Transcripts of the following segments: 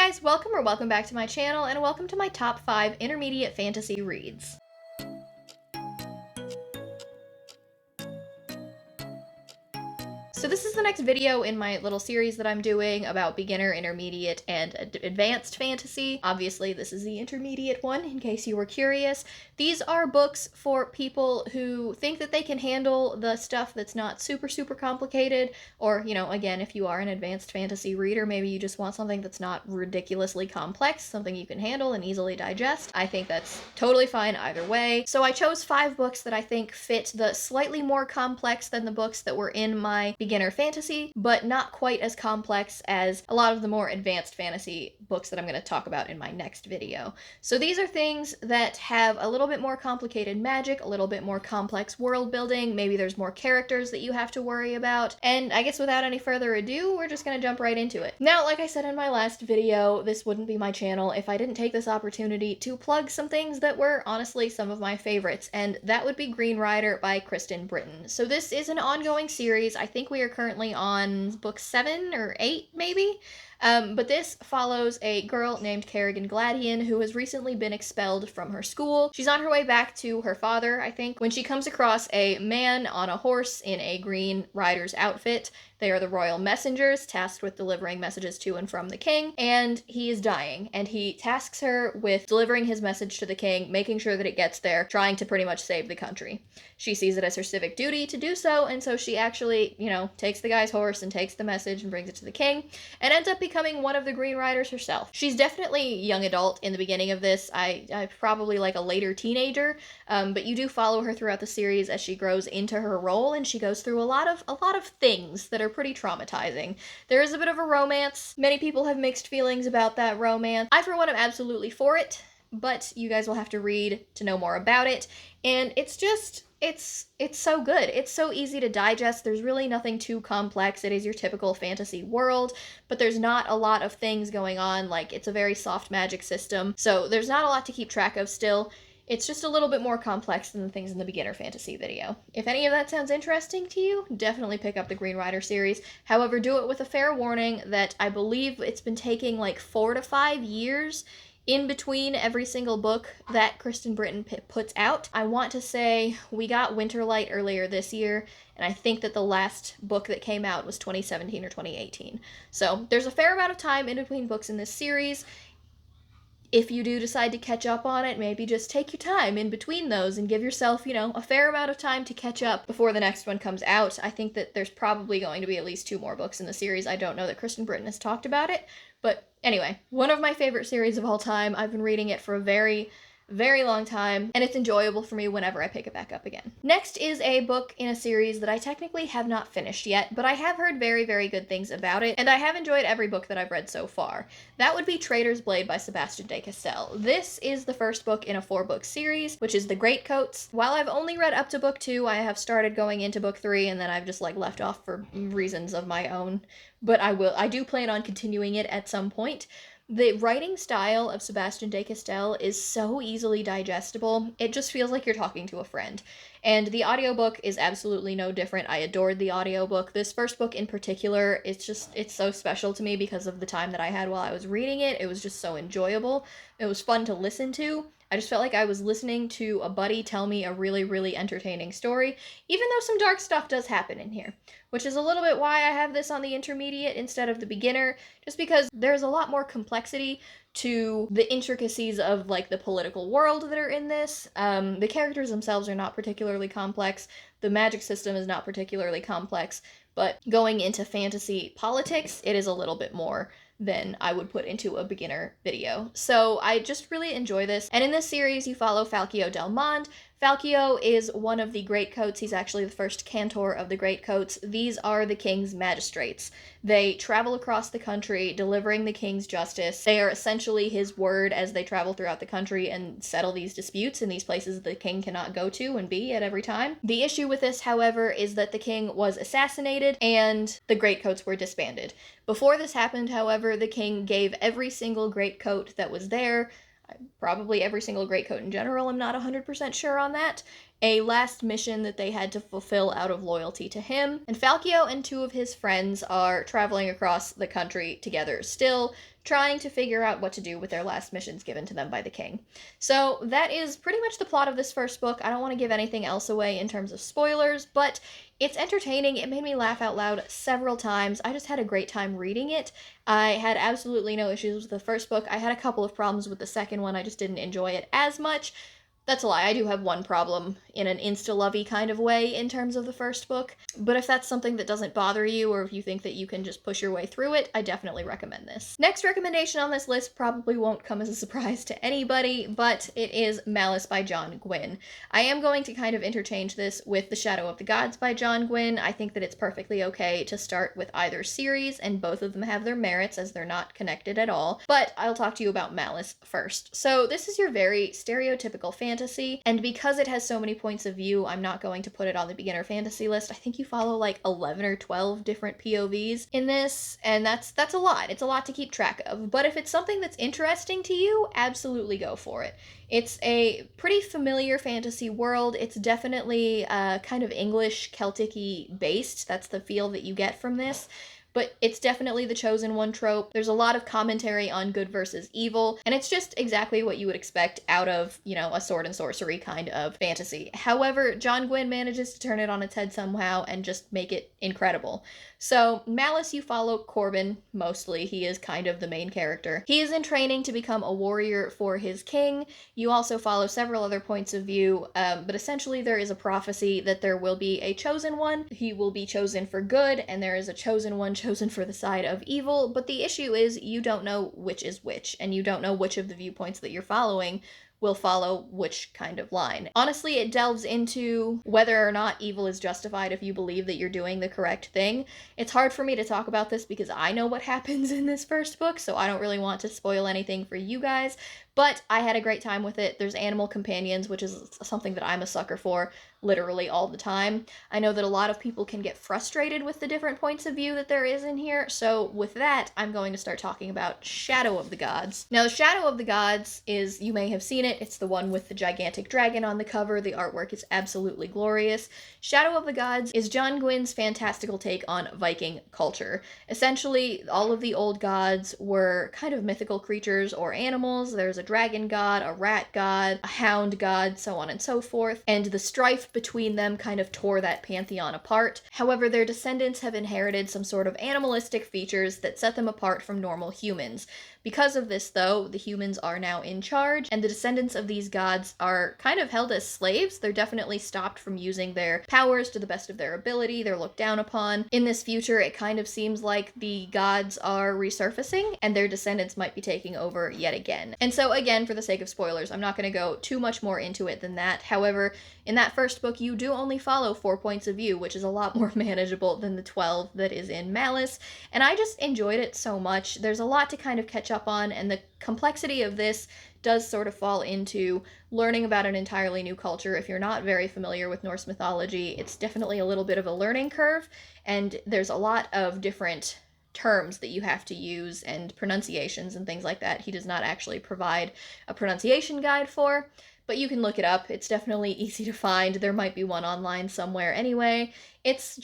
guys, welcome back to my channel, and welcome to my top 5 intermediate fantasy reads. So this is the next video in my little series that I'm doing about beginner, intermediate, and advanced fantasy. Obviously, this is the intermediate one, in case you were curious. These are books for people who think that they can handle the stuff that's not super complicated, or, you know, again, if you are an advanced fantasy reader, maybe you just want something that's not ridiculously complex, something you can handle and easily digest. I think that's totally fine either way. So I chose 5 books that I think fit the slightly more complex than the books that were in my beginner fantasy, but not quite as complex as a lot of the more advanced fantasy books that I'm going to talk about in my next video. So these are things that have a little bit more complicated magic, a little bit more complex world building, maybe there's more characters that you have to worry about, and I guess without any further ado, we're just going to jump right into it. Now, like I said in my last video, this wouldn't be my channel if I didn't take this opportunity to plug some things that were honestly some of my favorites, and that would be Green Rider by Kristen Britton. So this is an ongoing series. I think we are currently on book 7 or 8, maybe? But this follows a girl named Kerrigan Gladian who has recently been expelled from her school. She's on her way back to her father, I think, when she comes across a man on a horse in a Green Rider's outfit. They are the royal messengers tasked with delivering messages to and from the king, and he is dying, and he tasks her with delivering his message to the king, making sure that it gets there, trying to pretty much save the country. She sees it as her civic duty to do so, and so she actually, you know, takes the guy's horse and takes the message and brings it to the king, and ends up becoming one of the Green Riders herself. She's definitely young adult in the beginning of this. I probably like a later teenager, but you do follow her throughout the series as she grows into her role, and she goes through a lot of things that are pretty traumatizing. There is a bit of a romance. Many people have mixed feelings about that romance. I, for one, am absolutely for it, but you guys will have to read to know more about it, and it's just, it's so good. It's so easy to digest. There's really nothing too complex. It is your typical fantasy world, but there's not a lot of things going on. Like, it's a very soft magic system, so there's not a lot to keep track of still. It's just a little bit more complex than the things in the beginner fantasy video. If any of that sounds interesting to you, definitely pick up the Green Rider series. However, do it with a fair warning that I believe it's been taking like 4 to 5 years in between every single book that Kristen Britton puts out. I want to say we got Winterlight earlier this year, and I think that the last book that came out was 2017 or 2018. So there's a fair amount of time in between books in this series. If you do decide to catch up on it, maybe just take your time in between those and give yourself, you know, a fair amount of time to catch up before the next one comes out. I think that there's probably going to be at least 2 more books in the series. I don't know that Kristen Britton has talked about it, but anyway, one of my favorite series of all time. I've been reading it for a very long time, and it's enjoyable for me whenever I pick it back up again. Next is a book in a series that I technically have not finished yet, but I have heard very good things about it, and I have enjoyed every book that I've read so far. That would be Traitor's Blade by Sebastian de Castell. This is the first book in a 4-book series, which is The Greatcoats. While I've only read up to book 2, I have started going into book 3, and then I've just like left off for reasons of my own, but I do plan on continuing it at some point. The writing style of Sebastian de Castell is so easily digestible. It just feels like you're talking to a friend. And the audiobook is absolutely no different. I adored the audiobook. This first book in particular, it's so special to me because of the time that I had while I was reading it. It was just so enjoyable. It was fun to listen to. I just felt like I was listening to a buddy tell me a really entertaining story, even though some dark stuff does happen in here, which is a little bit why I have this on the intermediate instead of the beginner, just because there's a lot more complexity to the intricacies of like the political world that are in this. The characters themselves are not particularly complex. The magic system is not particularly complex, but going into fantasy politics, it is a little bit more than I would put into a beginner video. So I just really enjoy this. And in this series, you follow Falcio del Monde. Falcio is one of the Greatcoats. He's actually the first cantor of the Greatcoats. These are the king's magistrates. They travel across the country, delivering the king's justice. They are essentially his word as they travel throughout the country and settle these disputes in these places the king cannot go to and be at every time. The issue with this, however, is that the king was assassinated and the Greatcoats were disbanded. Before this happened, however, the king gave every single Greatcoat that was there, probably every single Greatcoat in general, I'm not 100% sure on that, a last mission that they had to fulfill out of loyalty to him. And Falkio and two of his friends are traveling across the country together still, trying to figure out what to do with their last missions given to them by the king. So that is pretty much the plot of this first book. I don't want to give anything else away in terms of spoilers, but it's entertaining. It made me laugh out loud several times. I just had a great time reading it. I had absolutely no issues with the first book. I had a couple of problems with the second one. I just didn't enjoy it as much. That's a lie. I do have one problem in an insta-lovey kind of way in terms of the first book. But if that's something that doesn't bother you, or if you think that you can just push your way through it, I definitely recommend this. Next recommendation on this list probably won't come as a surprise to anybody, but it is Malice by John Gwynne. I am going to kind of interchange this with The Shadow of the Gods by John Gwynne. I think that it's perfectly okay to start with either series, and both of them have their merits as they're not connected at all. But I'll talk to you about Malice first. So this is your very stereotypical fantasy, and because it has so many points of view, I'm not going to put it on the beginner fantasy list. I think you follow like 11 or 12 different POVs in this, and that's a lot. It's a lot to keep track of. But if it's something that's interesting to you, absolutely go for it. It's a pretty familiar fantasy world. It's definitely kind of English, Celtic-y based. That's the feel that you get from this. But it's definitely the chosen one trope. There's a lot of commentary on good versus evil, and it's just exactly what you would expect out of, you know, a sword and sorcery kind of fantasy. However, John Gwynne manages to turn it on its head somehow and just make it incredible. So, Malice, you follow Corbin, mostly. He is kind of the main character. He is in training to become a warrior for his king. You also follow several other points of view, but essentially there is a prophecy that there will be a chosen one. He will be chosen for good, and there is a chosen one chosen for the side of evil, but the issue is you don't know which is which, and you don't know which of the viewpoints that you're following will follow which kind of line. Honestly, it delves into whether or not evil is justified if you believe that you're doing the correct thing. It's hard for me to talk about this because I know what happens in this first book, so I don't really want to spoil anything for you guys, but I had a great time with it. There's animal companions, which is something that I'm a sucker for literally all the time. I know that a lot of people can get frustrated with the different points of view that there is in here, so with that, I'm going to start talking about Shadow of the Gods. Now, the Shadow of the Gods is, you may have seen it, it's the one with the gigantic dragon on the cover. The artwork is absolutely glorious. Shadow of the Gods is John Gwynne's fantastical take on Viking culture. Essentially, all of the old gods were kind of mythical creatures or animals. There's a dragon god, a rat god, a hound god, so on and so forth, and the strife between them kind of tore that pantheon apart. However, their descendants have inherited some sort of animalistic features that set them apart from normal humans. Because of this, though, the humans are now in charge, and the descendants of these gods are kind of held as slaves. They're definitely stopped from using their powers to the best of their ability. They're looked down upon. In this future, it kind of seems like the gods are resurfacing, and their descendants might be taking over yet again. And so, again, for the sake of spoilers, I'm not going to go too much more into it than that. However, in that first book, you do only follow 4 points of view, which is a lot more manageable than the 12 that is in Malice, and I just enjoyed it so much. There's a lot to kind of catch up on, and the complexity of this does sort of fall into learning about an entirely new culture. If you're not very familiar with Norse mythology, it's definitely a little bit of a learning curve, and there's a lot of different terms that you have to use and pronunciations and things like that. He does not actually provide a pronunciation guide for, but you can look it up. It's definitely easy to find. There might be one online somewhere anyway. It's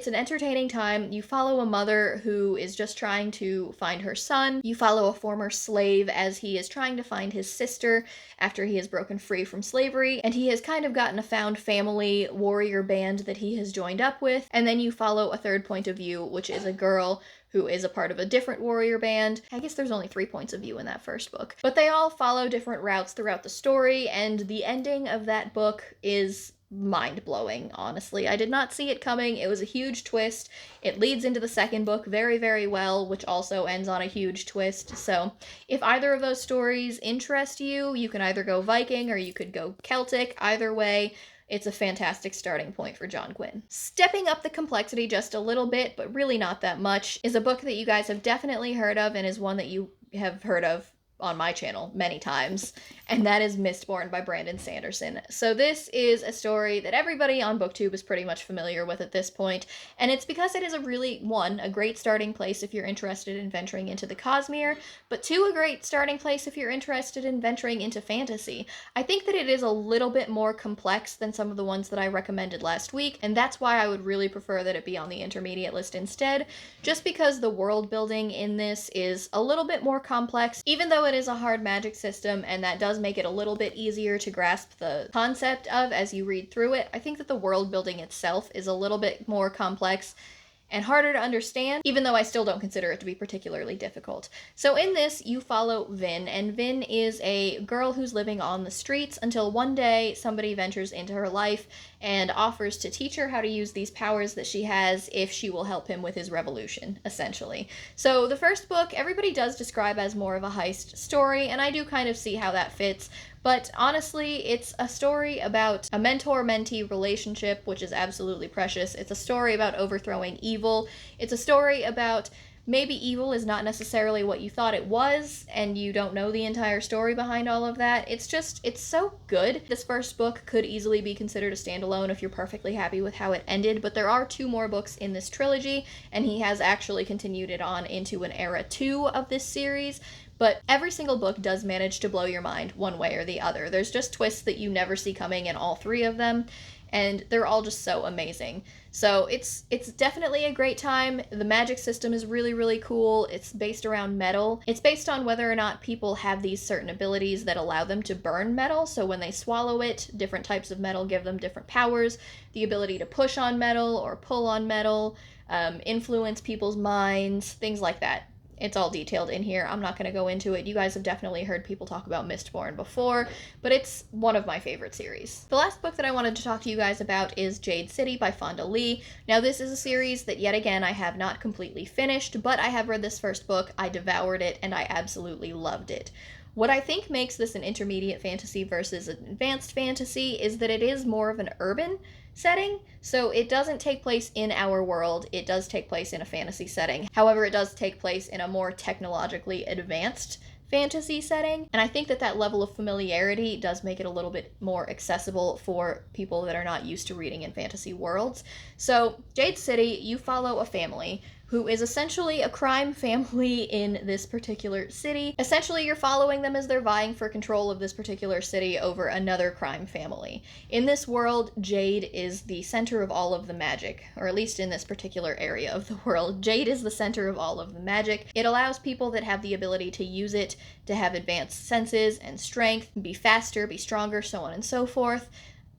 an entertaining time. You follow a mother who is just trying to find her son. You follow a former slave as he is trying to find his sister after he has broken free from slavery, and he has kind of gotten a found family warrior band that he has joined up with. And then you follow a third point of view, which is a girl who is a part of a different warrior band. I guess there's only 3 points of view in that first book. But they all follow different routes throughout the story, and the ending of that book is mind-blowing, honestly. I did not see it coming. It was a huge twist. It leads into the second book very, very well, which also ends on a huge twist. So if either of those stories interest you, you can either go Viking or you could go Celtic. Either way, it's a fantastic starting point for John Gwynne. Stepping up the complexity just a little bit, but really not that much, is a book that you guys have definitely heard of and is one that you have heard of on my channel many times, and that is Mistborn by Brandon Sanderson. So this is a story that everybody on BookTube is pretty much familiar with at this point, and it's because it is a great starting place if you're interested in venturing into the Cosmere, but two, a great starting place if you're interested in venturing into fantasy. I think that it is a little bit more complex than some of the ones that I recommended last week, and that's why I would really prefer that it be on the intermediate list instead, just because the world building in this is a little bit more complex, even though it is a hard magic system, and that does make it a little bit easier to grasp the concept of as you read through it. I think that the world building itself is a little bit more complex and harder to understand, even though I still don't consider it to be particularly difficult. So in this, you follow Vin, and Vin is a girl who's living on the streets until one day somebody ventures into her life and offers to teach her how to use these powers that she has if she will help him with his revolution, essentially. So the first book, everybody does describe as more of a heist story, and I do kind of see how that fits. But honestly, it's a story about a mentor-mentee relationship, which is absolutely precious. It's a story about overthrowing evil. It's a story about maybe evil is not necessarily what you thought it was, and you don't know the entire story behind all of that. It's so good. This first book could easily be considered a standalone if you're perfectly happy with how it ended, but there are 2 more books in this trilogy, and he has actually continued it on into an era 2 of this series. But every single book does manage to blow your mind one way or the other. There's just twists that you never see coming in all 3 of them, and they're all just so amazing. So it's definitely a great time. The magic system is really, really cool. It's based around metal. It's based on whether or not people have these certain abilities that allow them to burn metal. So when they swallow it, different types of metal give them different powers. The ability to push on metal or pull on metal, influence people's minds, things like that. It's all detailed in here. I'm not going to go into it. You guys have definitely heard people talk about Mistborn before, but it's one of my favorite series. The last book that I wanted to talk to you guys about is Jade City by Fonda Lee. Now, this is a series that, yet again, I have not completely finished, but I have read this first book, I devoured it, and I absolutely loved it. What I think makes this an intermediate fantasy versus an advanced fantasy is that it is more of an urban setting, so it doesn't take place in our world. It does take place in a fantasy setting. However, it does take place in a more technologically advanced fantasy setting, and I think that that level of familiarity does make it a little bit more accessible for people that are not used to reading in fantasy worlds. So, Jade City, you follow a family who is essentially a crime family in this particular city. Essentially, you're following them as they're vying for control of this particular city over another crime family. In this world, Jade is the center of all of the magic, or at least in this particular area of the world. Jade is the center of all of the magic. It allows people that have the ability to use it to have advanced senses and strength, be faster, be stronger, so on and so forth,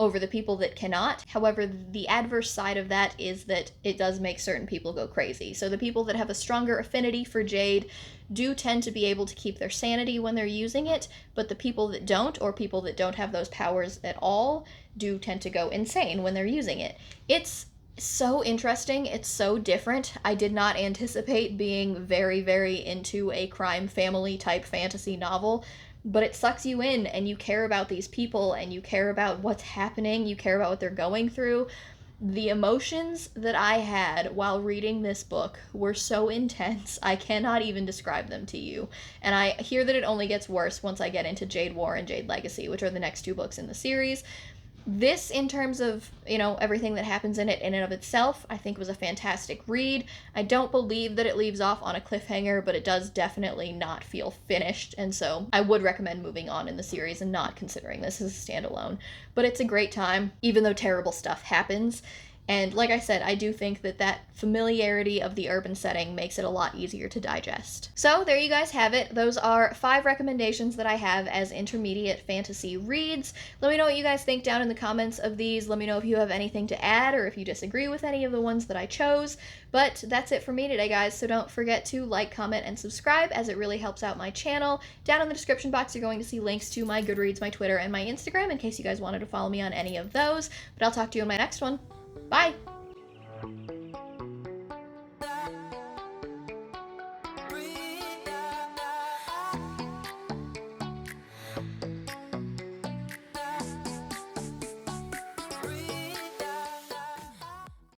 over the people that cannot. However, the adverse side of that is that it does make certain people go crazy. So the people that have a stronger affinity for Jade do tend to be able to keep their sanity when they're using it, but the people that don't, or people that don't have those powers at all, do tend to go insane when they're using it. It's so interesting. It's so different. I did not anticipate being very, very into a crime family type fantasy novel, but it sucks you in, and you care about these people, and you care about what's happening, you care about what they're going through. The emotions that I had while reading this book were so intense, I cannot even describe them to you. And I hear that it only gets worse once I get into Jade War and Jade Legacy, which are the next 2 books in the series. This, in terms of, everything that happens in it in and of itself, I think was a fantastic read. I don't believe that it leaves off on a cliffhanger, but it does definitely not feel finished, and so I would recommend moving on in the series and not considering this as a standalone. But it's a great time, even though terrible stuff happens. And like I said, I do think that that familiarity of the urban setting makes it a lot easier to digest. So there you guys have it. Those are 5 recommendations that I have as intermediate fantasy reads. Let me know what you guys think down in the comments of these. Let me know if you have anything to add or if you disagree with any of the ones that I chose. But that's it for me today, guys. So don't forget to like, comment, and subscribe, as it really helps out my channel. Down in the description box, you're going to see links to my Goodreads, my Twitter, and my Instagram in case you guys wanted to follow me on any of those. But I'll talk to you in my next one. Bye!